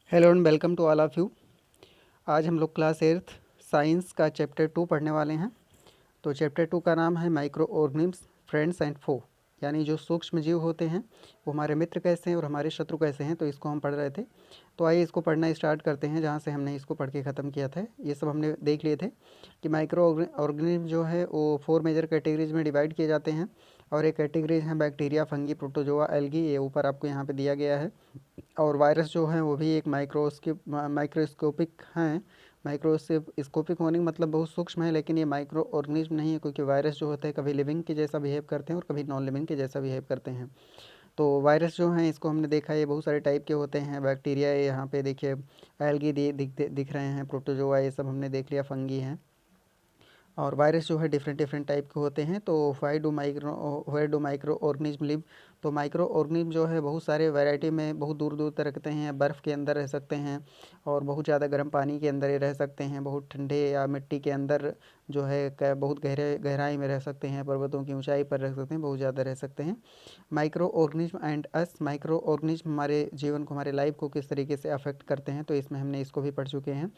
Hello and welcome to all of you. आज हम लोग क्लास 8th साइंस का चैप्टर 2 पढ़ने वाले हैं। तो चैप्टर 2 का नाम है माइक्रो ऑर्गेनिम्स फ्रेंड्स एंड फो, यानी जो सूक्ष्म जीव होते हैं वो हमारे मित्र कैसे हैं और हमारे शत्रु कैसे हैं। तो इसको हम पढ़ रहे थे। तो आइए इसको पढ़ना स्टार्ट करते हैं जहाँ से हमने इसको पढ़ के ख़त्म किया था। ये सब हमने देख लिए थे कि माइक्रो ऑर्गेनिज्म जो है वो 4 मेजर कैटेगरीज में डिवाइड किए जाते हैं। और एक कैटेगरीज हैं बैक्टीरिया, फंगी, प्रोटोजोआ, एल्गी। ये ऊपर आपको यहाँ पे दिया गया है। और वायरस जो हैं वो भी एक माइक्रोस्कोपिक हैं। माइक्रोस्कोपिक होने का मतलब बहुत सूक्ष्म है, लेकिन ये माइक्रो ऑर्गेनिज्म नहीं है, क्योंकि वायरस जो होते हैं कभी लिविंग के जैसा बिहेव करते हैं और कभी नॉन लिविंग के जैसा बिहेव करते हैं। तो वायरस जो हैं इसको हमने देखा, ये बहुत सारे टाइप के होते हैं। बैक्टीरिया, ये यहाँ पे देखिए एल्गी दिख रहे हैं, प्रोटोजोआ ये सब हमने देख लिया, फंगी हैं। और वायरस जो है डिफरेंट डिफरेंट टाइप के होते हैं। तो where do micro organism live. तो माइक्रो ऑर्गेनिज्म जो है बहुत सारे वैरायटी में बहुत दूर दूर तक रखते हैं। बर्फ़ के अंदर रह सकते हैं और बहुत ज़्यादा गर्म पानी के अंदर ही रह सकते हैं। बहुत ठंडे या मिट्टी के अंदर जो है बहुत गहराई में रह सकते हैं। पर्वतों की ऊंचाई पर रह सकते हैं, बहुत ज़्यादा रह सकते हैं। Micro organism and us. Micro organism हमारे जीवन को, हमारे लाइफ को किस तरीके से अफेक्ट करते हैं, तो इसमें हमने इसको भी पढ़ चुके हैं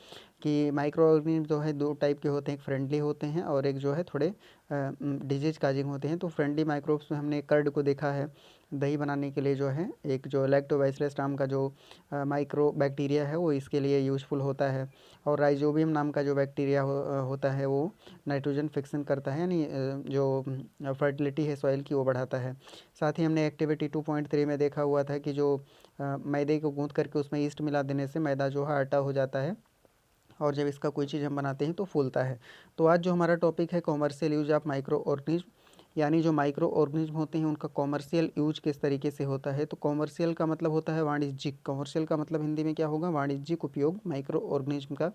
कि माइक्रो ऑर्गेनिज्म जो है दो टाइप के होते हैं। एक फ्रेंडली होते हैं और एक जो है थोड़े डिजीज काजिंग होते हैं। तो फ्रेंडली माइक्रोब्स में हमने कर्ड को देखा है, दही बनाने के लिए जो है। एक जो लैक्टोबैसिलस नाम का जो माइक्रो बैक्टीरिया है वो इसके लिए यूज़फुल होता है। और राइजोबियम नाम का जो बैक्टीरिया होता है वो नाइट्रोजन फिक्सिंग करता है, यानी जो फर्टिलिटी है सॉइल की वो बढ़ाता है। साथ ही हमने एक्टिविटी 2.3 में देखा हुआ था कि जो मैदे को गूंथ करके उसमें ईस्ट मिला देने से मैदा जो है आटा हो जाता है, और जब इसका कोई चीज़ हम बनाते हैं तो फूलता है। तो आज जो हमारा टॉपिक है commercial use of micro organism, यानी जो माइक्रो ऑर्गेनिज्म होते हैं उनका कॉमर्शियल यूज किस तरीके से होता है। तो कॉमर्शियल का मतलब होता है वाणिज्यिक। कॉमर्शियल का मतलब हिंदी में क्या होगा, वाणिज्यिक उपयोग माइक्रो ऑर्गेनिज्म का।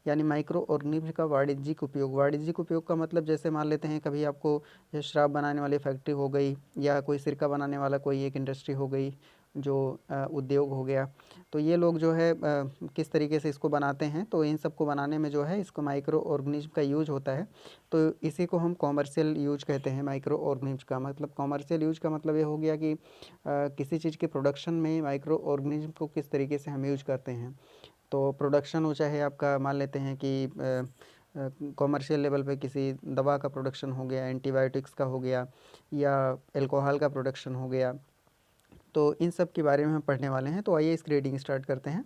यानी माइक्रो ऑर्गेनिज्म का वाणिज्यिक उपयोग। वाणिज्यिक उपयोग का मतलब जैसे मान लेते हैं कभी आपको ये शराब बनाने वाली फैक्ट्री हो गई, या कोई सिरका बनाने वाला कोई एक इंडस्ट्री हो गई, जो उद्योग हो गया। तो ये लोग जो है किस तरीके से इसको बनाते हैं, तो इन सब को बनाने में जो है इसको माइक्रो ऑर्गेनिज्म का यूज होता है। तो इसी को हम कॉमर्शियल यूज कहते हैं। माइक्रो ऑर्गेनिज्म का मतलब, कॉमर्शियल यूज का मतलब ये हो गया कि किसी चीज़ के प्रोडक्शन में माइक्रो ऑर्गेनिज्म को किस तरीके से हम यूज करते हैं। तो प्रोडक्शन हो चाहे आपका, मान लेते हैं कि कॉमर्शियल लेवल पे किसी दवा का प्रोडक्शन हो गया, एंटीबायोटिक्स का हो गया, या अल्कोहल का प्रोडक्शन हो गया। तो इन सब के बारे में हम पढ़ने वाले हैं। तो आइए इसकी रीडिंग स्टार्ट करते हैं।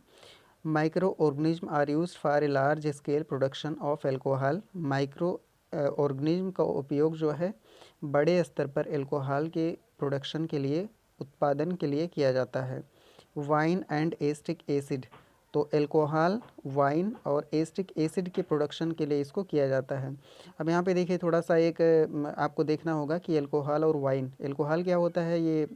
Micro organism are use for a large scale production of alcohol. Micro organism का उपयोग जो है बड़े स्तर पर एल्कोहल के प्रोडक्शन के लिए, उत्पादन के लिए किया जाता है। Wine and acetic acid. तो एल्कोहल, वाइन और एस्टिक एसिड के प्रोडक्शन के लिए इसको किया जाता है। अब यहाँ पे देखिए थोड़ा सा एक आपको देखना होगा कि एल्कोहल और वाइन, एल्कोहल क्या होता है, ये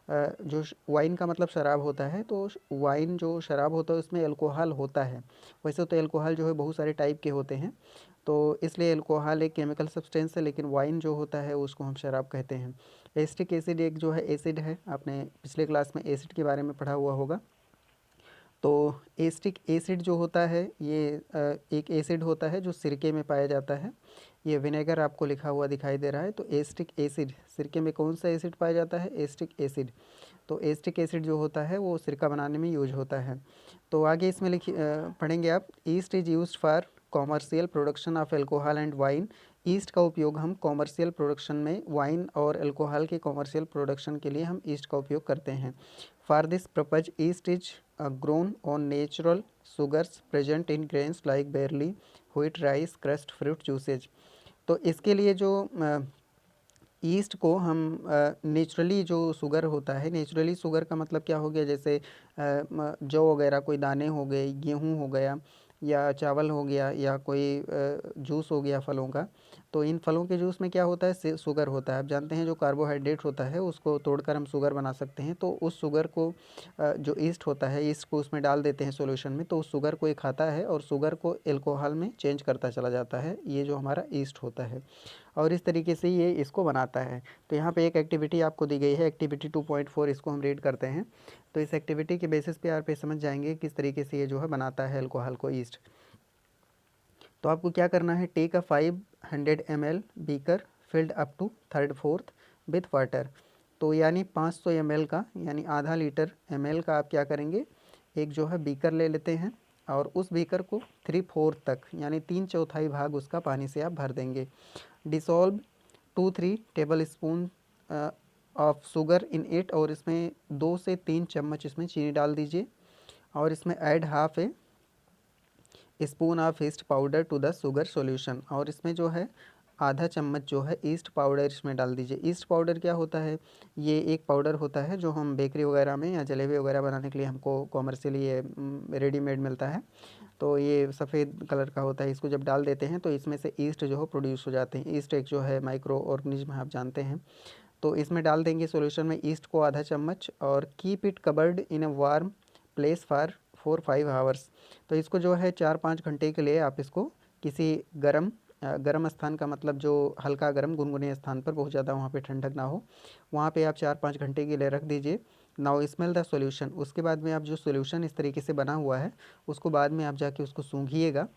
जो वाइन का मतलब शराब होता है। तो वाइन जो शराब होता है उसमें एल्कोहल होता है। वैसे तो एल्कोहल जो है बहुत सारे टाइप के होते हैं, तो इसलिए एल्कोहल एक केमिकल सब्सटेंस है, लेकिन वाइन जो होता है उसको हम शराब कहते हैं। एसिटिक एसिड एक जो है एसिड है, आपने पिछले क्लास में एसिड के बारे में पढ़ा हुआ होगा। तो एसिटिक एसिड जो होता है ये एक एसिड होता है जो सिरके में पाया जाता है। ये विनेगर आपको लिखा हुआ दिखाई दे रहा है। तो एसिटिक एसिड, सिरके में कौन सा एसिड पाया जाता है, एसिटिक एसिड। तो एसिटिक एसिड जो होता है वो सिरका बनाने में यूज होता है। तो आगे इसमें पढ़ेंगे आप, east is used for commercial production of alcohol and wine. East का उपयोग हम कॉमर्शियल प्रोडक्शन में, वाइन और अल्कोहल के कॉमर्शियल प्रोडक्शन के लिए हम ईस्ट का उपयोग करते हैं। For this purpose east is grown on natural sugars present in grains like barely, wheat, rice, crust, fruit juices. तो इसके लिए जो ईस्ट को हम नेचुरली जो शुगर होता है, नेचुरली शुगर का मतलब क्या हो गया, जैसे जौ वगैरह कोई दाने हो गए, गेहूँ हो गया, या चावल हो गया, या कोई जूस हो गया फलों का। तो इन फलों के जूस में क्या होता है, शुगर होता है। आप जानते हैं जो कार्बोहाइड्रेट होता है उसको तोड़कर हम शुगर बना सकते हैं। तो उस शुगर को जो ईस्ट होता है, ईस्ट को उसमें डाल देते हैं सॉल्यूशन में, तो उस शुगर को ये खाता है और शुगर को एल्कोहल में चेंज करता चला जाता है। ये जो हमारा ईस्ट होता है, और इस तरीके से ये इसको बनाता है। तो यहाँ पे एक एक्टिविटी आपको दी गई है, एक्टिविटी 2.4, इसको हम रीड करते हैं। तो इस एक्टिविटी के बेसिस पे आप ये समझ जाएंगे किस तरीके से ये जो है बनाता है अल्कोहल को, ईस्ट। तो आपको क्या करना है, take a 500 ml beaker filled up to third fourth with water. तो यानी 500 ml का, यानी आधा लीटर ml का आप क्या करेंगे, एक जो है बीकर ले लेते हैं और उस बीकर को 3/4 तक यानी 3/4 भाग उसका पानी से आप भर देंगे। Dissolve 2-3 table spoon of sugar in it, और इसमें 2 से 3 चम्मच इसमें चीनी डाल दीजिए और इसमें add half a spoon of yeast powder to the sugar solution, और इसमें जो है आधा चम्मच जो है ईस्ट पाउडर इसमें डाल दीजिए। ईस्ट पाउडर क्या होता है? ये एक पाउडर होता है जो हम बेकरी वगैरह में या जलेबी वगैरह बनाने के लिए हमको कॉमर्शियली ये रेडीमेड मिलता है। तो ये सफ़ेद कलर का होता है। इसको जब डाल देते हैं तो इसमें से ईस्ट जो है प्रोड्यूस हो जाते हैं। ईस्ट एक जो है माइक्रो ऑर्गेनिज्म है, आप जानते हैं। तो इसमें डाल देंगे सॉल्यूशन में ईस्ट को आधा चम्मच, और keep it covered in a warm place for 4-5 hours. तो इसको जो है 4-5 घंटे के लिए आप इसको किसी गर्म स्थान का मतलब जो हल्का गर्म गुनगुने स्थान पर, बहुत ज़्यादा वहाँ पे ठंडक ना हो, वहाँ पे आप 4-5 घंटे के लिए रख दीजिए। Now smell the solution. उसके बाद में आप जो सॉल्यूशन इस तरीके से बना हुआ है उसको बाद में आप जाके उसको सूंघिएगा।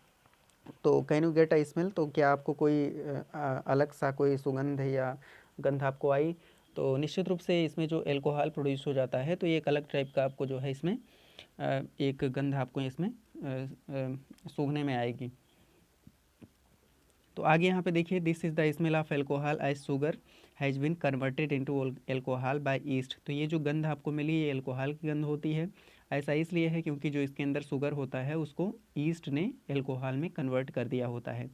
तो can you get a smell? तो क्या आपको कोई अलग सा कोई सुगंध या गंध आपको आई? तो निश्चित रूप से इसमें जो एल्कोहल प्रोड्यूस हो जाता है, तो ये एक अलग टाइप का आपको जो है इसमें एक गंध आपको इसमें सूंघने में आएगी। तो आगे यहाँ पे देखिए, this is the smell of alcohol as sugar has been converted into alcohol by yeast. तो ये जो गंध आपको मिली ये एल्कोहल की गंध होती है। ऐसा इसलिए है क्योंकि जो इसके अंदर शुगर होता है उसको ईस्ट ने एल्कोहल में कन्वर्ट कर दिया होता है।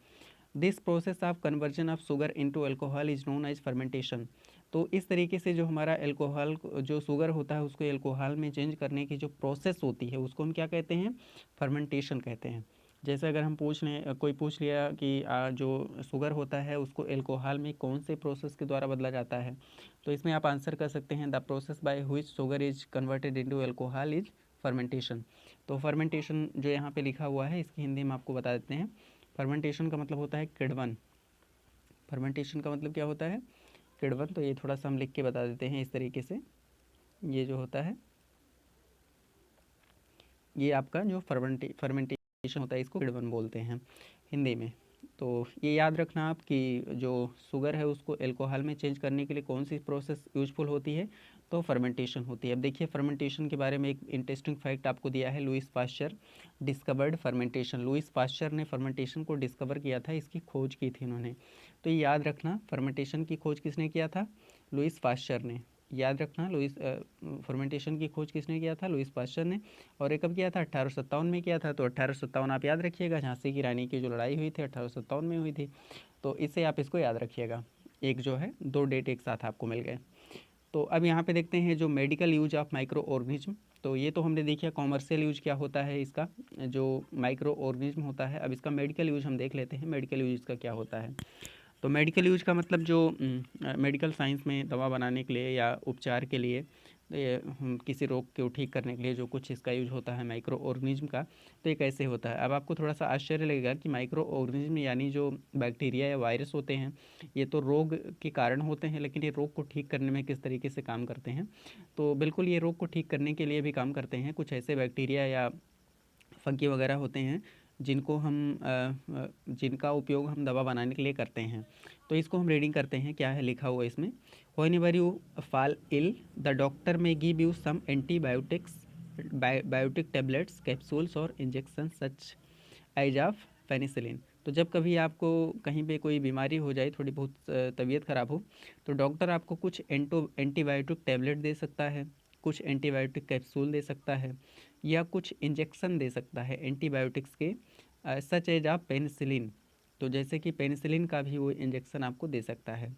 This process of conversion of sugar into alcohol is known as fermentation. तो इस तरीके से जो हमारा एल्कोहल जो शुगर होता है उसको एल्कोहल में चेंज करने की जो प्रोसेस होती है उसको हम क्या कहते हैं? फर्मेंटेशन कहते हैं। जैसे अगर हम पूछ लें, कोई पूछ लिया कि जो शुगर होता है उसको एल्कोहल में कौन से प्रोसेस के द्वारा बदला जाता है, तो इसमें आप आंसर कर सकते हैं the process by which sugar is converted into alcohol is fermentation. तो फर्मेंटेशन जो यहाँ पे लिखा हुआ है इसकी हिंदी में आपको बता देते हैं। फर्मेंटेशन का मतलब होता है किण्वन। फर्मेंटेशन का मतलब क्या होता है? किण्वन। तो ये थोड़ा सा हम लिख के बता देते हैं इस तरीके से। ये जो होता है ये आपका जो फर्मेंटेशन होता है इसको किण्वन बोलते हैं हिंदी में। तो ये याद रखना आप कि जो शुगर है उसको एल्कोहल में चेंज करने के लिए कौन सी प्रोसेस यूजफुल होती है? तो फर्मेंटेशन होती है। अब देखिए फर्मेंटेशन के बारे में एक इंटरेस्टिंग फैक्ट आपको दिया है। Lewis pasture discovered fermentation. Lewis pasture ने फर्मेंटेशन को डिस्कवर किया था, इसकी खोज की थी उन्होंने। तो ये याद रखना, फर्मेंटेशन की खोज किसने किया था? लुईस पास्चर ने। याद रखना, लुईस फर्मेंटेशन की खोज किसने किया था? लुईस पास्चर ने। और ये कब किया था? 1857 में किया था। तो 1857 आप याद रखिएगा, झांसी की रानी की जो लड़ाई हुई थी 1857 में हुई थी। तो इससे आप इसको याद रखिएगा। एक जो है दो डेट एक साथ आपको मिल गए। तो अब यहाँ पे देखते हैं जो medical use of micro organism. तो ये तो हमने देखिए कॉमर्शियल यूज क्या होता है इसका, जो माइक्रो ऑर्गेनिज्म होता है। अब इसका मेडिकल यूज हम देख लेते हैं, मेडिकल यूज इसका क्या होता है। तो मेडिकल यूज का मतलब जो मेडिकल साइंस में दवा बनाने के लिए या उपचार के लिए, किसी रोग को ठीक करने के लिए जो कुछ इसका यूज होता है माइक्रो ऑर्गेनिज्म का, तो ये कैसे होता है। अब आपको थोड़ा सा आश्चर्य लगेगा कि माइक्रो ऑर्गेनिज्म यानी जो बैक्टीरिया या वायरस होते हैं ये तो रोग के कारण होते हैं, लेकिन ये रोग को ठीक करने में किस तरीके से काम करते हैं? तो बिल्कुल ये रोग को ठीक करने के लिए भी काम करते हैं। कुछ ऐसे बैक्टीरिया या फंगी वगैरह होते हैं जिनको हम जिनका उपयोग हम दवा बनाने के लिए करते हैं। तो इसको हम रीडिंग करते हैं, क्या है लिखा हुआ इसमें। Whenever you fall ill the doctor may give you some antibiotics biotic tablets capsules और injection such as of penicillin. तो जब कभी आपको कहीं पे कोई बीमारी हो जाए, थोड़ी बहुत तबीयत ख़राब हो, तो डॉक्टर आपको कुछ एंटीबायोटिक टैबलेट दे सकता है, कुछ एंटीबायोटिक कैप्सूल दे सकता है, या कुछ इंजेक्शन दे सकता है एंटीबायोटिक्स के, सच एज आप पेनिसिलिन। तो जैसे कि पेनिसिलिन का भी वो इंजेक्शन आपको दे सकता है।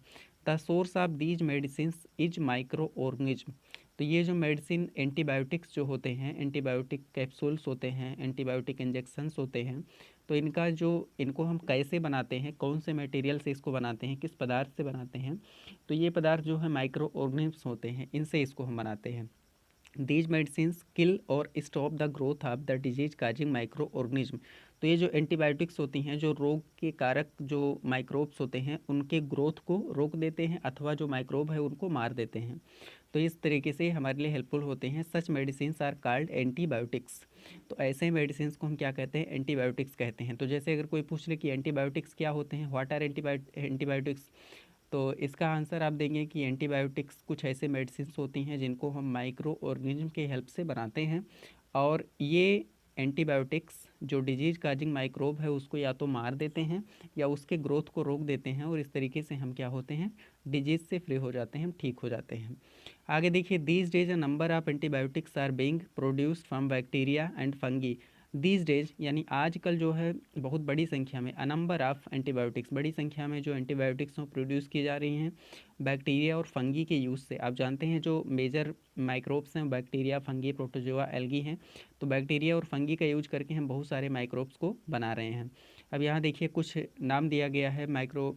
The source of these medicine is micro organism. तो ये जो मेडिसिन एंटीबायोटिक्स जो होते हैं, एंटीबायोटिक कैप्सूल्स होते हैं, एंटीबायोटिक इंजेक्शंस होते हैं, तो इनको हम कैसे बनाते हैं, कौन से मटेरियल से इसको बनाते हैं, किस पदार्थ से बनाते हैं? तो ये पदार्थ जो है माइक्रो ऑर्गेनिज्म होते हैं, इनसे इसको हम बनाते हैं। दीज मेडिसिन किल और stop the growth of the disease causing micro organism. तो ये जो एंटीबायोटिक्स होती हैं जो रोग के कारक जो माइक्रोब्स होते हैं उनके ग्रोथ को रोक देते हैं, अथवा जो माइक्रोब है उनको मार देते हैं। तो इस तरीके से हमारे लिए हेल्पफुल होते हैं। सच मेडिसिन आर कॉल्ड एंटीबायोटिक्स। तो ऐसे मेडिसिन को हम क्या कहते हैं? एंटीबायोटिक्स कहते हैं। तो जैसे अगर कोई पूछ ले कि एंटीबायोटिक्स क्या होते हैं, व्हाट आर एंटीबायोटिक्स, तो इसका आंसर आप देंगे कि एंटीबायोटिक्स कुछ ऐसे मेडिसिन होती हैं जिनको हम माइक्रो ऑर्गेनिज्म के हेल्प से बनाते हैं, और ये एंटीबायोटिक्स जो डिजीज काजिंग माइक्रोब है उसको या तो मार देते हैं या उसके ग्रोथ को रोक देते हैं, और इस तरीके से हम क्या होते हैं, डिजीज से फ्री हो जाते हैं, हम ठीक हो जाते हैं। आगे देखिए, these days a number of antibiotics are being produced from bacteria and fungi. These days यानी आजकल जो है बहुत बड़ी संख्या में, अ नंबर ऑफ एंटीबायोटिक्स, बड़ी संख्या में जो एंटीबायोटिक्स हैं प्रोड्यूस की जा रही हैं बैक्टीरिया और फंगी के यूज़ से। आप जानते हैं जो मेजर माइक्रोब्स हैं बैक्टीरिया, फंगी, प्रोटोजोआ, एल्गी हैं। तो बैक्टीरिया और फंगी का यूज करके हम बहुत सारे माइक्रोब्स को बना रहे हैं। अब यहाँ देखिए कुछ नाम दिया गया है माइक्रो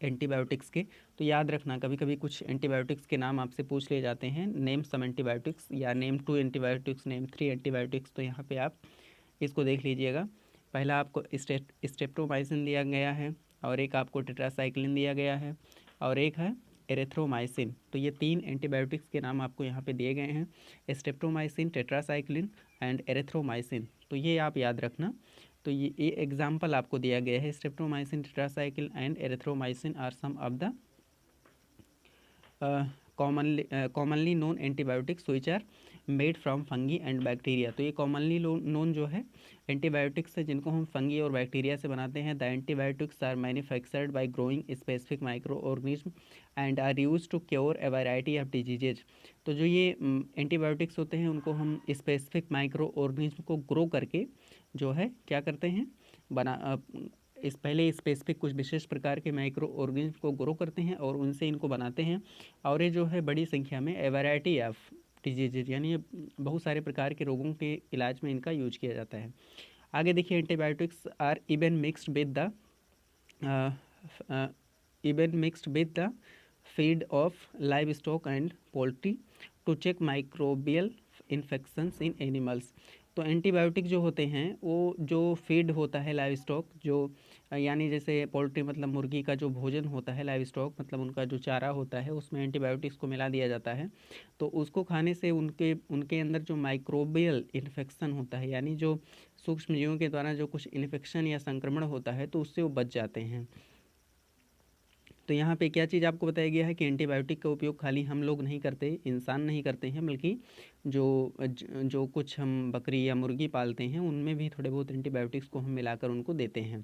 एंटीबायोटिक्स के। तो याद रखना, कभी कभी कुछ एंटीबायोटिक्स के नाम आपसे पूछ लिए जाते हैं, नेम सम एंटीबायोटिक्स या नेम 2 एंटीबायोटिक्स, नेम 3 एंटीबायोटिक्स। तो यहाँ पे आप इसको देख लीजिएगा। पहला आपको स्टेप्टोमाइसिन दिया गया है, और एक आपको टेट्रासाइक्लिन दिया गया है, और एक है एरिथ्रोमाइसिन। तो ये 3 एंटीबायोटिक्स के नाम आपको यहाँ पे दिए गए हैं, स्टेप्टोमाइसिन, टेट्रासाइक्लिन एंड एरिथ्रोमाइसिन। तो ये आप याद रखना। तो ये एग्जाम्पल आपको दिया गया है, streptomycin, tetracycline and erythromycin are some of the commonly known antibiotics which are made from fungi and bacteria. तो ये कॉमनली नोन जो है एंटीबायोटिक्स है जिनको हम फंगी और बैक्टीरिया से बनाते हैं। The antibiotics are manufactured by growing specific micro organism and are use to cure a variety of diseases. तो जो ये एंटीबायोटिक्स होते हैं उनको हम स्पेसिफिक माइक्रो ऑर्गेनिज्म को ग्रो करके जो है क्या करते हैं, बना इस पहले स्पेसिफिक कुछ विशेष प्रकार के माइक्रो ऑर्गेनिज्म को ग्रो करते हैं और उनसे इनको बनाते हैं, और ये जो है बड़ी संख्या में ए वैरायटी ऑफ डिजीजेज यानी ये बहुत सारे प्रकार के रोगों के इलाज में इनका यूज किया जाता है। आगे देखिए, antibiotics are even mixed with the feed of live stock and poultry to check microbial infections in animals. तो एंटीबायोटिक जो होते हैं वो जो फीड होता है लाइव स्टॉक, जो यानी जैसे पोल्ट्री मतलब मुर्गी का जो भोजन होता है, लाइव स्टॉक मतलब उनका जो चारा होता है, उसमें एंटीबायोटिक्स को मिला दिया जाता है। तो उसको खाने से उनके उनके अंदर जो माइक्रोबियल इन्फेक्शन होता है, यानी जो सूक्ष्म जीवों के द्वारा जो कुछ इन्फेक्शन या संक्रमण होता है, तो उससे वो बच जाते हैं। तो यहाँ पे क्या चीज़ आपको बताया गया है कि एंटीबायोटिक का उपयोग खाली हम लोग नहीं करते, इंसान नहीं करते हैं, बल्कि जो कुछ हम बकरी या मुर्गी पालते हैं उनमें भी थोड़े बहुत एंटीबायोटिक्स को हम मिलाकर उनको देते हैं।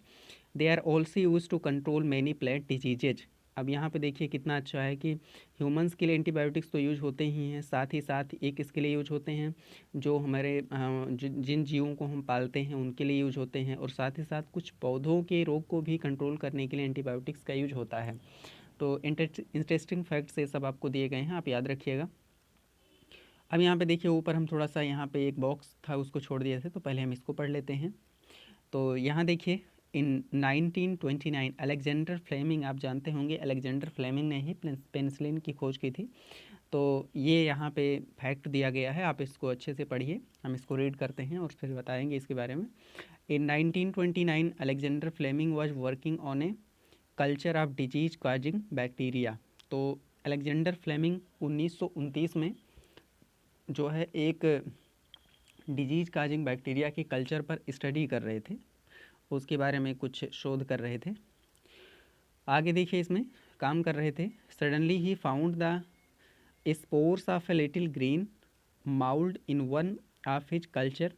They are also use to control many plant diseases. अब यहाँ पे देखिए कितना अच्छा है कि ह्यूमंस के लिए एंटीबायोटिक्स तो यूज होते ही हैं, साथ ही साथ एक इसके लिए यूज होते हैं जो हमारे जिन जीवों को हम पालते हैं उनके लिए यूज होते हैं, और साथ ही साथ कुछ पौधों के रोग को भी कंट्रोल करने के लिए एंटीबायोटिक्स का यूज होता है। तो इंटरेस्टिंग फैक्ट्स ये सब आपको दिए गए हैं, आप याद रखिएगा। अब यहाँ पे देखिए ऊपर हम थोड़ा सा, यहाँ पे एक बॉक्स था उसको छोड़ दिए थे, तो पहले हम इसको पढ़ लेते हैं। तो यहाँ देखिए, इन 1929 अलेक्जेंडर फ्लेमिंग, आप जानते होंगे अलेक्जेंडर फ्लेमिंग ने ही पेनिसिलिन की खोज की थी। तो ये यहाँ पे फैक्ट दिया गया है, आप इसको अच्छे से पढ़िए, हम इसको रीड करते हैं और फिर बताएंगे इसके बारे में। In 1929 Alexander Fleming was working on a culture of disease causing bacteria. तो अलेक्जेंडर फ्लेमिंग 1929 में जो है एक डिजीज काजिंग बैक्टीरिया के कल्चर पर स्टडी कर रहे थे, उसके बारे में कुछ शोध कर रहे थे। आगे देखिए, इसमें काम कर रहे थे। Suddenly he found the spores of a little green mould in one of his culture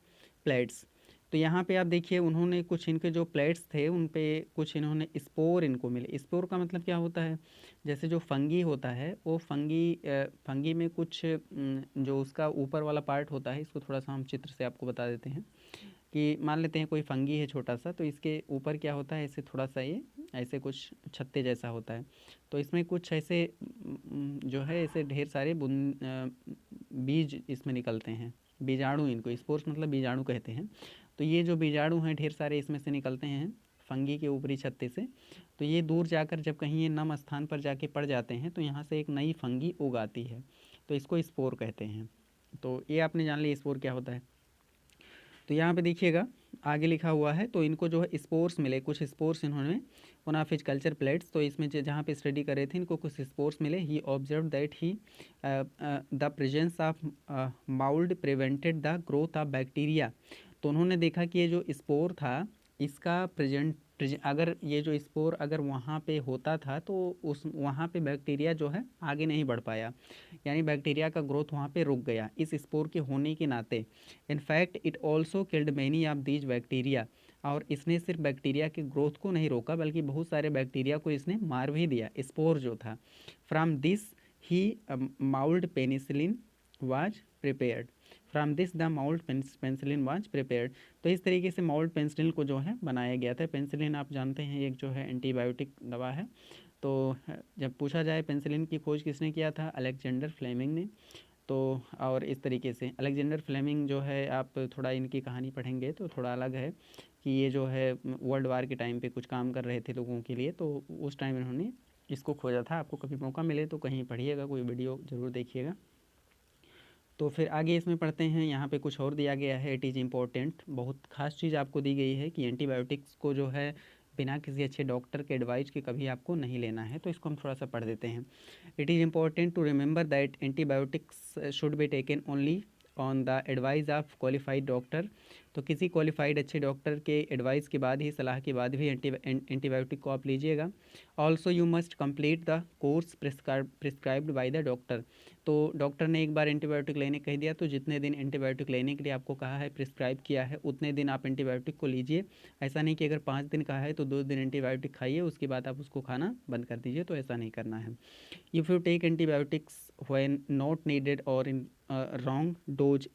plates. तो यहाँ पे आप देखिए उन्होंने कुछ इनके जो प्लेट्स थे उन पे कुछ इन्होंने स्पोर इनको मिले। स्पोर का मतलब क्या होता है, जैसे जो फंगी होता है वो फंगी में कुछ जो उसका ऊपर वाला पार्ट होता है, इसको थोड़ा सा हम चित्र से आपको बता देते हैं कि मान लेते हैं कोई फंगी है छोटा सा, तो इसके ऊपर क्या होता है, ऐसे थोड़ा सा ये ऐसे कुछ छत्ते जैसा होता है। तो इसमें कुछ ऐसे जो है ऐसे ढेर सारे बीज इसमें निकलते हैं, बीजाणु, इनको स्पोर्स मतलब बीजाणु कहते हैं। तो ये जो बीजाणु हैं ढेर सारे इसमें से निकलते हैं फंगी के ऊपरी छत्ते से। तो ये दूर जाकर जब कहीं ये नम स्थान पर जाके पड़ जाते हैं तो यहाँ से एक नई फंगी उग आती है, तो इसको स्पोर कहते हैं। तो ये आपने जान लिया स्पोर क्या होता है। तो यहाँ पे देखिएगा आगे लिखा हुआ है, तो इनको जो है स्पोर्स मिले, कुछ स्पोर्स इन्होंने one of his culture plates, तो इसमें जहाँ पे स्टडी कर रहे थे इनको कुछ स्पोर्स मिले। He observed that he the presence of mould prevented the growth of bacteria. तो उन्होंने देखा कि ये जो स्पोर था इसका अगर ये जो स्पोर अगर वहाँ पे होता था तो उस वहाँ पे बैक्टीरिया जो है आगे नहीं बढ़ पाया, यानी बैक्टीरिया का ग्रोथ वहाँ पे रुक गया इस स्पोर के होने के नाते। In fact it also killed many of these bacteria, और इसने सिर्फ बैक्टीरिया के ग्रोथ को नहीं रोका बल्कि बहुत सारे बैक्टीरिया को इसने मार भी दिया, स्पोर जो था। From this he mould penicillin was prepared, from this the mould penicillin was prepared. तो इस तरीके से माउल्ड पेंसिलिन को जो है बनाया गया था। पेंसिलिन आप जानते हैं एक जो है एंटीबायोटिक दवा है। तो जब पूछा जाए पेंसिलिन की खोज किसने किया था, अलेक्जेंडर फ्लेमिंग ने। तो और इस तरीके से अलेक्जेंडर फ्लेमिंग जो है, आप थोड़ा इनकी कहानी पढ़ेंगे तो थोड़ा अलग है कि ये जो है वर्ल्ड वार के टाइम पे कुछ काम कर रहे थे लोगों के लिए, तो उस टाइम इन्होंने इसको खोजा था। आपको कभी मौका मिले तो कहीं पढ़िएगा, कोई वीडियो ज़रूर देखिएगा। तो फिर आगे इसमें पढ़ते हैं, यहाँ पे कुछ और दिया गया है। इट इज़ इम्पोर्टेंट, बहुत खास चीज़ आपको दी गई है कि एंटीबायोटिक्स को जो है बिना किसी अच्छे डॉक्टर के एडवाइस के कभी आपको नहीं लेना है। तो इसको हम थोड़ा सा पढ़ देते हैं। It is important to remember that antibiotics should be taken only on the advice of qualified doctor. तो किसी क्वालिफाइड अच्छे डॉक्टर के एडवाइस के बाद ही, सलाह के बाद ही एंटीबायोटिक को आप लीजिएगा। Also you must complete the course prescribed by the doctor. तो डॉक्टर ने एक बार एंटीबायोटिक लेने कह दिया तो जितने दिन एंटीबायोटिक लेने के लिए आपको कहा है, प्रिस्क्राइब किया है, उतने दिन आप एंटीबायोटिक को लीजिए। ऐसा नहीं कि अगर 5 दिन कहा है तो 2 दिन एंटीबायोटिक खाइए, उसके बाद आप उसको खाना बंद कर दीजिए, तो ऐसा नहीं करना है। If you take antibiotics when not needed or in wrong dose,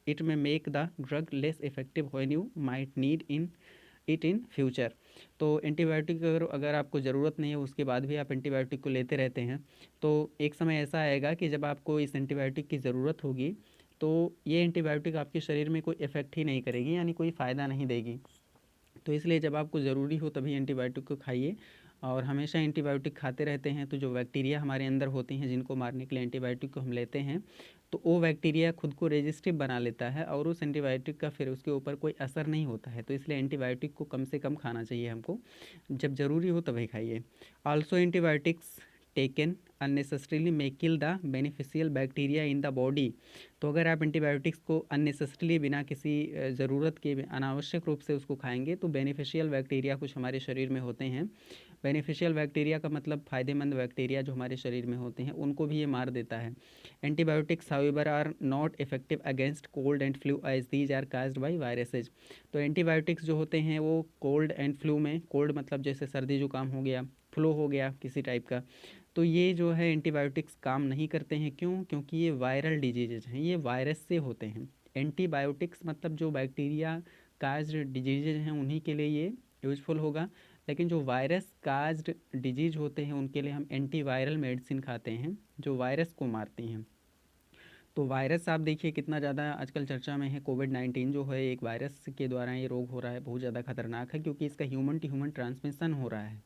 it may make the drug less effective when you might need it in future. तो एंटीबायोटिक अगर आपको ज़रूरत नहीं है उसके बाद भी आप एंटीबायोटिक को लेते रहते हैं, तो एक समय ऐसा आएगा कि जब आपको इस एंटीबायोटिक की ज़रूरत होगी तो ये एंटीबायोटिक आपके शरीर में कोई इफ़ेक्ट ही नहीं करेगी, यानी कोई फ़ायदा नहीं देगी। तो इसलिए जब आपको ज़रूरी हो तभी एंटीबायोटिक को खाइए, और हमेशा एंटीबायोटिक खाते रहते हैं तो जो बैक्टीरिया हमारे अंदर होते हैं जिनको मारने के लिए एंटीबायोटिक को हम लेते हैं, तो वो बैक्टीरिया खुद को रेजिस्टिव बना लेता है और उस एंटीबायोटिक का फिर उसके ऊपर कोई असर नहीं होता है। तो इसलिए एंटीबायोटिक को कम से कम खाना चाहिए हमको, जब ज़रूरी हो तभी खाइए। Also antibiotics taken unnecessarily may kill the beneficial bacteria in the body. तो अगर आप एंटीबायोटिक्स को अननेसेसरीली बिना किसी ज़रूरत के अनावश्यक रूप से उसको खाएंगे तो बेनिफिशियल बैक्टीरिया कुछ हमारे शरीर में होते हैं। बेनिफिशियल बैक्टीरिया का मतलब फ़ायदेमंद बैक्टीरिया जो हमारे शरीर में होते हैं उनको भी ये मार देता है। Antibiotics however are not effective against cold and flu as these are caused by viruses. तो एंटीबायोटिक्स जो होते हैं वो कोल्ड एंड फ्लू में, कोल्ड मतलब जैसे सर्दी जुकाम हो गया, फ्लू हो गया किसी टाइप का, तो ये जो है एंटीबायोटिक्स काम नहीं करते हैं। क्यों? क्योंकि ये वायरल डिजीजेज हैं, ये वायरस से होते हैं। एंटीबायोटिक्स मतलब जो बैक्टीरिया काज्ड डिजीजेज हैं उन्हीं के लिए ये यूजफुल होगा, लेकिन जो वायरस काज्ड डिजीज होते हैं उनके लिए हम एंटीवायरल मेडिसिन खाते हैं जो वायरस को मारती हैं। तो वायरस आप देखिए कितना ज़्यादा आजकल चर्चा में है। कोविड-19 जो है एक वायरस के द्वारा ये रोग हो रहा है, बहुत ज़्यादा खतरनाक है क्योंकि इसका ह्यूमन टू ह्यूमन ट्रांसमिशन हो रहा है।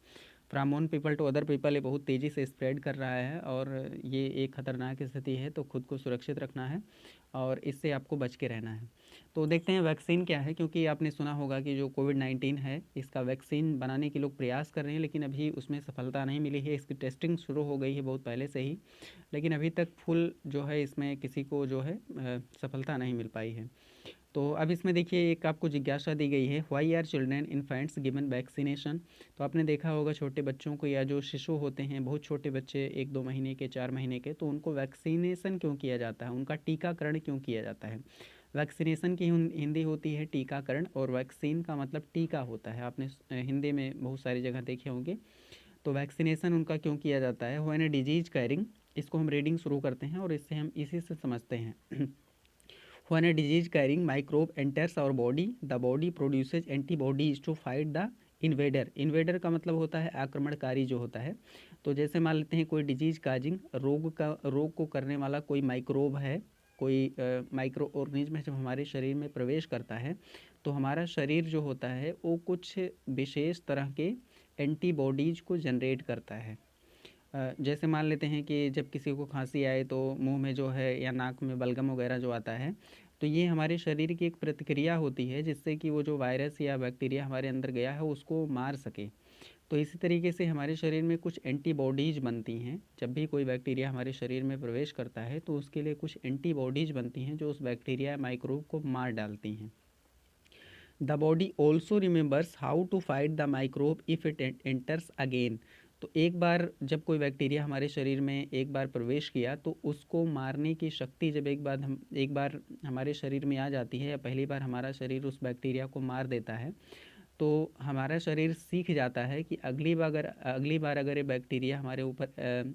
From one people to other people ये बहुत तेज़ी से स्प्रेड कर रहा है और ये एक ख़तरनाक स्थिति है। तो खुद को सुरक्षित रखना है और इससे आपको बच के रहना है। तो देखते हैं वैक्सीन क्या है, क्योंकि आपने सुना होगा कि जो कोविड-19 है इसका वैक्सीन बनाने के लोग प्रयास कर रहे हैं, लेकिन अभी उसमें सफलता नहीं मिली है। इसकी टेस्टिंग शुरू हो गई है बहुत पहले से ही, लेकिन अभी तक फुल जो है इसमें किसी को जो है सफलता नहीं मिल पाई है। तो अब इसमें देखिए एक आपको जिज्ञासा दी गई है, why are children infants given vaccination. तो आपने देखा होगा छोटे बच्चों को या जो शिशु होते हैं, बहुत छोटे बच्चे 1-2 महीने के, 4 महीने के, तो उनको वैक्सीनेशन क्यों किया जाता है, उनका टीकाकरण क्यों किया जाता है। वैक्सीनेशन की हिंदी होती है टीकाकरण, और वैक्सीन का मतलब टीका होता है। आपने हिंदी में बहुत सारी जगह देखे होंगे। तो वैक्सीनेशन उनका क्यों किया जाता है, व्हेन ए डिजीज कैरिंग, इसको हम रीडिंग शुरू करते हैं और इससे हम इसी से समझते हैं। When a disease carrying microbe enters our body, the body produces antibodies to fight the invader. Invader का मतलब होता है आक्रमणकारी जो होता है। तो जैसे मान लेते हैं कोई डिजीज काजिंग, रोग को करने वाला कोई माइक्रोब है, कोई माइक्रो ऑर्गेनिज्म जब हमारे शरीर में प्रवेश करता है तो हमारा शरीर जो होता है वो कुछ विशेष तरह के एंटीबॉडीज़ को जनरेट करता है। जैसे मान लेते हैं कि जब किसी को खांसी आए तो मुंह में जो है या नाक में बलगम वगैरह जो आता है, तो ये हमारे शरीर की एक प्रतिक्रिया होती है जिससे कि वो जो वायरस या बैक्टीरिया हमारे अंदर गया है उसको मार सके। तो इसी तरीके से हमारे शरीर में कुछ एंटीबॉडीज़ बनती हैं। जब भी कोई बैक्टीरिया हमारे शरीर में प्रवेश करता है तो उसके लिए कुछ एंटीबॉडीज़ बनती हैं जो उस बैक्टीरिया या माइक्रोब को मार डालती हैं। The body also remembers how to fight the microbe if it enters again. तो एक बार जब कोई बैक्टीरिया हमारे शरीर में एक बार प्रवेश किया तो उसको मारने की शक्ति जब एक बार हमारे शरीर में आ जाती है, या पहली बार हमारा शरीर उस बैक्टीरिया को मार देता है, तो हमारा शरीर सीख जाता है कि अगली बार अगर ये बैक्टीरिया हमारे ऊपर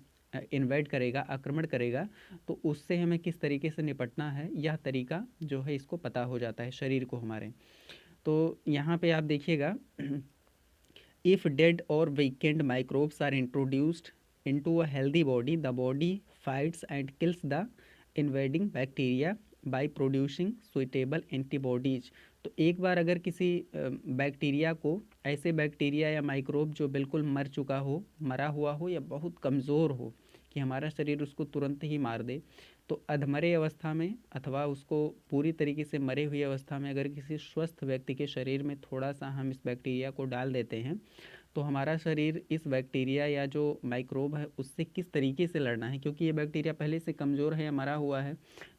इन्वेड करेगा, आक्रमण करेगा, तो उससे हमें किस तरीके से निपटना है, यह तरीका जो है इसको पता हो जाता है शरीर को हमारे। तो यहाँ पे आप देखिएगा, if dead or weakened microbes are introduced into a healthy body, the body fights and kills the invading bacteria by producing suitable antibodies. तो एक बार अगर किसी बैक्टीरिया को, ऐसे बैक्टीरिया या माइक्रोब जो बिल्कुल मरा हुआ हो या बहुत कमज़ोर हो कि हमारा शरीर उसको तुरंत ही मार दे, तो अधमरे अवस्था में अथवा उसको पूरी तरीके से मरे हुई अवस्था में अगर किसी स्वस्थ व्यक्ति के शरीर में थोड़ा सा हम इस बैक्टीरिया को डाल देते हैं, तो हमारा शरीर इस बैक्टीरिया या जो माइक्रोब है उससे किस तरीके से लड़ना है, क्योंकि ये बैक्टीरिया पहले से कमज़ोर है या मरा हुआ है,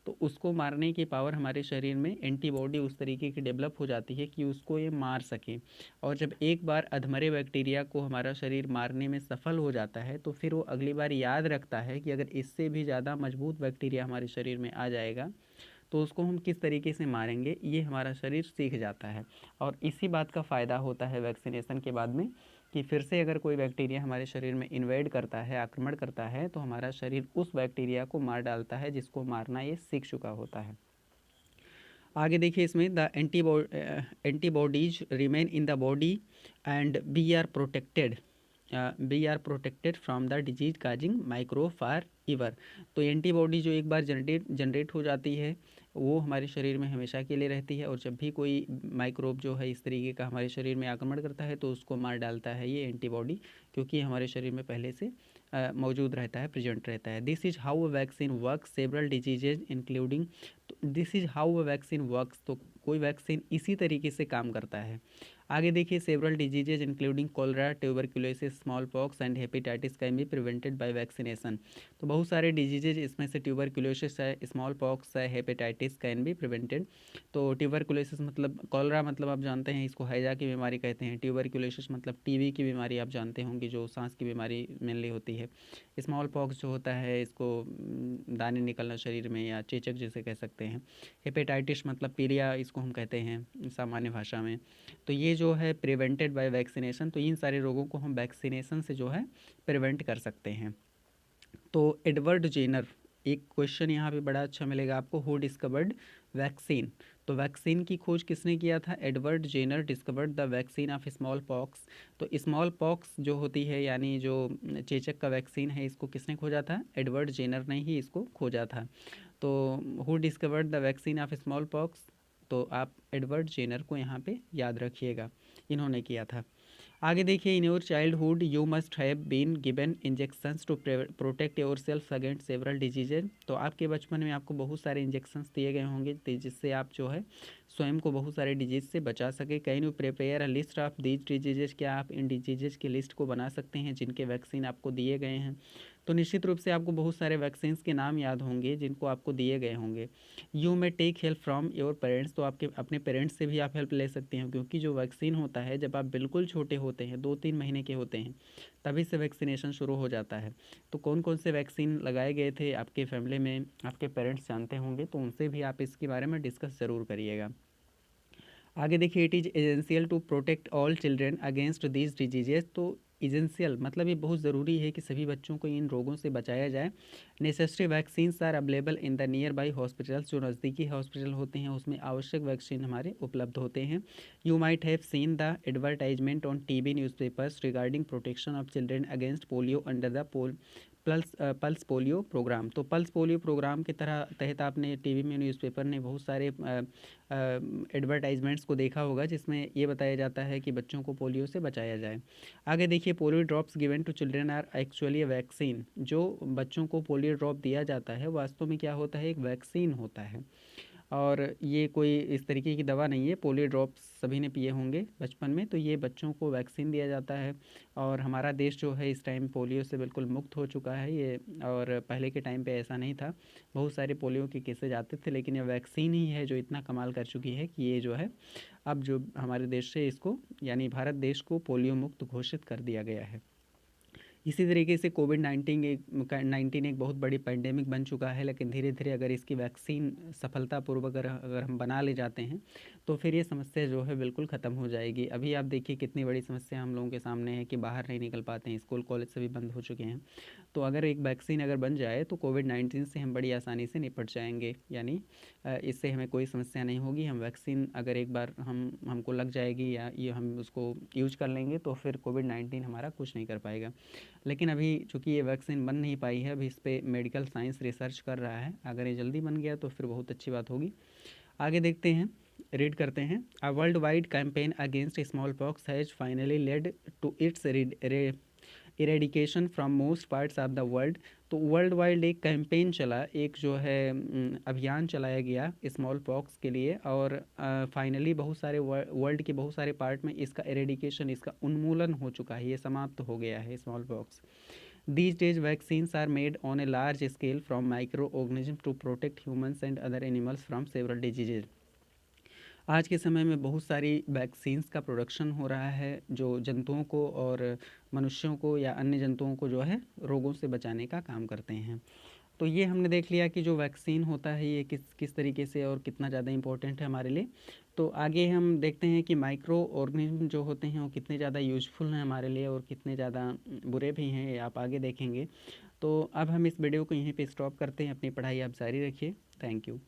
तो उसको मारने की पावर हमारे शरीर में एंटीबॉडी उस तरीके की डेवलप हो जाती है कि उसको ये मार सके। और जब एक बार अधमरे बैक्टीरिया को हमारा शरीर मारने में सफल हो जाता है, तो फिर वो अगली बार याद रखता है कि अगर इससे भी ज़्यादा मजबूत बैक्टीरिया हमारे शरीर में आ जाएगा तो उसको हम किस तरीके से मारेंगे, ये हमारा शरीर सीख जाता है। और इसी बात का फ़ायदा होता है वैक्सीनेशन के बाद में, कि फिर से अगर कोई बैक्टीरिया हमारे शरीर में इन्वेड करता है, आक्रमण करता है, तो हमारा शरीर उस बैक्टीरिया को मार डालता है जिसको मारना ये सीख चुका होता है। आगे देखिए इसमें, the antibodies remain in the body and we are protected from the disease causing micro forever. तो एंटीबॉडी जो एक बार जनरेट हो जाती है वो हमारे शरीर में हमेशा के लिए रहती है, और जब भी कोई माइक्रोब जो है इस तरीके का हमारे शरीर में आक्रमण करता है तो उसको मार डालता है ये एंटीबॉडी, क्योंकि हमारे शरीर में पहले से मौजूद रहता है, प्रेजेंट रहता है। This is how a vaccine work several diseases including, तो this is how a vaccine works, तो कोई वैक्सीन इसी तरीके से काम करता है। आगे देखिए, several diseases including cholera, tuberculosis, small pox and hepatitis can be prevented by vaccination. तो बहुत सारे डिजीजेज, इसमें से ट्यूबरक्यूलोसिस है, स्मॉल पॉक्स है, हेपेटाइटिस कैन बी प्रिवेंटेड। तो ट्यूबरक्यूलोसिस मतलब, कोलरा मतलब आप जानते हैं इसको हैजा की बीमारी कहते हैं, ट्यूबरक्यूलोसिस मतलब टीबी की बीमारी आप जानते होंगे, जो सांस की बीमारी मेनली होती है। स्मॉल पॉक्स जो होता है इसको दाने निकलना शरीर में या चेचक जिसे कह सकते हैं। हेपेटाइटिस मतलब पीलिया इसको हम कहते हैं सामान्य भाषा में। तो ये जो है प्रिवेंटेड बाय वैक्सीनेशन, तो इन सारे रोगों को हम वैक्सीनेशन से जो है प्रिवेंट कर सकते हैं। तो एडवर्ड जेनर, एक क्वेश्चन यहाँ पे बड़ा अच्छा मिलेगा आपको, हु डिस्कवर्ड वैक्सीन। तो वैक्सीन की खोज किसने किया था? Edward Jenner discovered the vaccine of small pox. तो स्मॉल पॉक्स जो होती है यानी जो चेचक का वैक्सीन है, इसको किसने खोजा था? एडवर्ड जेनर ने ही इसको खोजा था। तो who discovered the vaccine of small pox, तो आप एडवर्ड जेनर को यहाँ पे याद रखिएगा, इन्होंने किया था। आगे देखिए, in your childhood you must have been given injections to protect yourself against several diseases. तो आपके बचपन में आपको बहुत सारे इंजेक्शंस दिए गए होंगे जिससे आप जो है स्वयं को बहुत सारे डिजीज से बचा सके। Can you prepare a list of these diseases, क्या आप इन डिजीजेज की लिस्ट को बना सकते हैं जिनके वैक्सीन आपको दिए गए हैं? तो निश्चित रूप से आपको बहुत सारे वैक्सीन्स के नाम याद होंगे जिनको आपको दिए गए होंगे। You may take help from your parents, तो आपके अपने पेरेंट्स से भी आप हेल्प ले सकते हैं, क्योंकि जो वैक्सीन होता है जब आप बिल्कुल छोटे होते हैं, 2-3 महीने के होते हैं, तभी से वैक्सीनेशन शुरू हो जाता है। तो कौन कौन से वैक्सीन लगाए गए थे आपके फैमिली में, आपके पेरेंट्स जानते होंगे, तो उनसे भी आप इसके बारे में डिस्कस ज़रूर करिएगा। आगे देखिए, it is essential to protect all children against these diseases. तो इजेंशियल मतलब ये बहुत ज़रूरी है कि सभी बच्चों को इन रोगों से बचाया जाए। Necessary vaccines are available in the nearby hospitals, जो नज़दीकी हॉस्पिटल होते हैं उसमें आवश्यक वैक्सीन हमारे उपलब्ध होते हैं। You might have seen the advertisement on TV newspapers regarding protection of children against polio under the pulse polio programme. तो पल्स पोलियो प्रोग्राम के तहत आपने टीवी में, न्यूज़पेपर ने बहुत सारे एडवर्टाइजमेंट्स को देखा होगा जिसमें ये बताया जाता है कि बच्चों को पोलियो से बचाया जाए। आगे देखिए, polio drops given to children are actually a vaccine. जो बच्चों को पोलियो ड्रॉप दिया जाता है वास्तव में क्या होता है? एक वैक्सीन होता है। और ये कोई इस तरीके की दवा नहीं है। पोलियो ड्रॉप्स सभी ने पिए होंगे बचपन में, तो ये बच्चों को वैक्सीन दिया जाता है। और हमारा देश जो है इस टाइम पोलियो से बिल्कुल मुक्त हो चुका है ये। और पहले के टाइम पे ऐसा नहीं था, बहुत सारे पोलियो के केसेज आते थे, लेकिन ये वैक्सीन ही है जो इतना कमाल कर चुकी है कि ये जो है अब जो हमारे देश से इसको यानी भारत देश को पोलियो मुक्त घोषित कर दिया गया है। इसी तरीके से कोविड-19 एक बहुत बड़ी पैंडेमिक बन चुका है, लेकिन धीरे धीरे अगर इसकी वैक्सीन सफलतापूर्वक अगर हम बना ले जाते हैं तो फिर ये समस्या जो है बिल्कुल ख़त्म हो जाएगी। अभी आप देखिए कितनी बड़ी समस्या हम लोगों के सामने है कि बाहर नहीं निकल पाते हैं, स्कूल कॉलेज सभी बंद हो चुके हैं। तो अगर एक वैक्सीन अगर बन जाए तो कोविड-19 से हम बड़ी आसानी से निपट जाएंगे, यानी इससे हमें कोई समस्या नहीं होगी। हम वैक्सीन अगर एक बार हमको लग जाएगी या ये हम उसको यूज कर लेंगे तो फिर कोविड-19 हमारा कुछ नहीं कर पाएगा। लेकिन अभी चूँकि ये वैक्सीन बन नहीं पाई है, अभी इस पे मेडिकल साइंस रिसर्च कर रहा है। अगर ये जल्दी बन गया तो फिर बहुत अच्छी बात होगी। आगे देखते हैं, रीड करते हैं। A world wide campaign against small pox has finally led to its eradication from most parts of the world. तो वर्ल्ड वाइड एक कैंपेन चला, एक जो है अभियान चलाया गया स्मॉल पॉक्स के लिए, और फाइनली बहुत सारे वर्ल्ड के बहुत सारे पार्ट में इसका इरेडिकेशन, इसका उन्मूलन हो चुका है, ये समाप्त हो गया है small pox. These days vaccines are made on a large scale from microorganisms to protect humans and other animals from several diseases। आज के समय में बहुत सारी वैक्सीन्स का प्रोडक्शन हो रहा है जो जंतुओं को और मनुष्यों को या अन्य जंतुओं को जो है रोगों से बचाने का काम करते हैं। तो ये हमने देख लिया कि जो वैक्सीन होता है ये किस किस तरीके से और कितना ज़्यादा इम्पोर्टेंट है हमारे लिए। तो आगे हम देखते हैं कि माइक्रो ऑर्गेनिज्म जो होते हैं वो कितने ज़्यादा यूज़फुल हैं हमारे लिए और कितने ज़्यादा बुरे भी हैं, ये आप आगे देखेंगे। तो अब हम इस वीडियो को यहीं पे स्टॉप करते हैं, अपनी पढ़ाई आप जारी रखिए। Thank you.